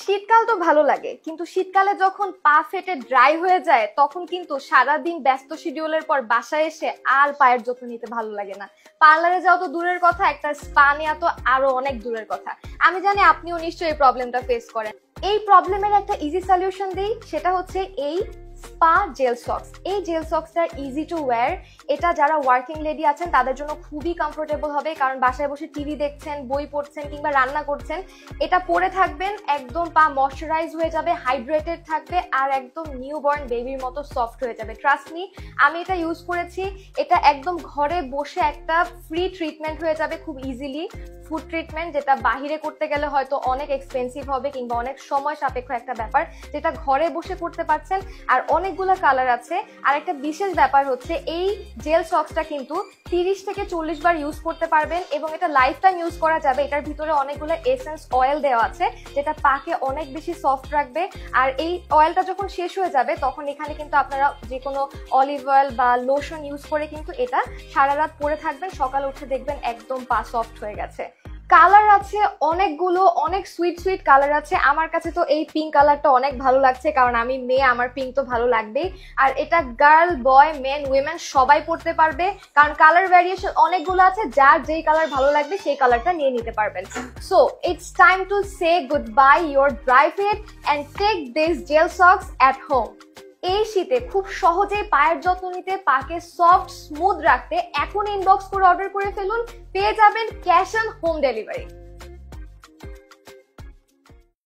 শীতকাল তো ভালো লাগে, কিন্তু শীতকালে যখন পা ফেটে ড্রাই হয়ে যায় তখন কিন্তু সারাদিন ব্যস্ত শিডিউলের পর বাসায় এসে আর পায়ের যত্ন নিতে ভালো লাগে না। পার্লারে যাওয়া তো দূরের কথা, একটা স্পা নেওয়া তো আরো অনেক দূরের কথা। আমি জানি আপনিও নিশ্চয়ই এই প্রবলেমটা ফেস করেন। এই প্রবলেমের একটা ইজি সলিউশন দিই, সেটা হচ্ছে এই স্পা জেল সক্স। এই জেল সক্সটা ইজি টু ওয়্যার। এটা যারা ওয়ার্কিং লেডি আছেন তাদের জন্য খুবই কমফোর্টেবল হবে, কারণ বাসায় বসে টিভি দেখছেন, বই পড়ছেন কিংবা রান্না করছেন, এটা পরে থাকবেন, একদম পা ময়শ্চারাইজ হয়ে যাবে, হাইড্রেটেড থাকবে আর একদম নিউবর্ন বেবির মতো সফট হয়ে যাবে। ট্রাস্ট মি, আমি এটা ইউজ করেছি। এটা একদম ঘরে বসে একটা ফ্রি ট্রিটমেন্ট হয়ে যাবে খুব ইজিলি। ফুড ট্রিটমেন্ট যেটা বাহিরে করতে গেলে হয়তো অনেক এক্সপেন্সিভ হবে কিংবা অনেক সময় সাপেক্ষ একটা ব্যাপার, যেটা ঘরে বসে করতে পারছেন। আর অনেকগুলো কালার আছে। আর একটা বিশেষ ব্যাপার হচ্ছে এই জেল সক্সটা কিন্তু 30 থেকে 40 বার ইউজ করতে পারবেন এবং এটা লাইফ টাইম ইউজ করা যাবে। এটার ভিতরে অনেকগুলো এসেন্স অয়েল দেওয়া আছে যেটা পাকে অনেক বেশি সফট রাখবে। আর এই অয়েলটা যখন শেষ হয়ে যাবে তখন এখানে কিন্তু আপনারা যে কোনো অলিভ অয়েল বা লোশন ইউজ করে কিন্তু এটা সারা রাত পরে থাকবেন, সকালে উঠে দেখবেন একদম পা সফট হয়ে গেছে। কালার আছে অনেকগুলো, অনেক সুইট সুইট কালার আছে। আমার কাছে তো এই পিঙ্ক কালারটা অনেক ভালো লাগছে, কারণ আমি মেয়ে, আমার পিঙ্ক তো ভালো লাগবেই। আর এটা গার্ল, বয়, মেন, উইমেন সবাই পড়তে পারবে, কারণ কালার ভ্যারিয়েশন অনেকগুলো আছে। যার যেই কালার ভালো লাগবে সেই কালারটা নিয়ে নিতে পারবেন। So it's time to say goodbye your dry feet and take this gel socks at home. এই শীতে খুব সহজেই পায়ের যত্ন নিতে, পাকে সফট স্মুথ রাখতে এখন ইনবক্স করে অর্ডার করে ফেলুন, পেয়ে যাবেন ক্যাশ অন হোম ডেলিভারি।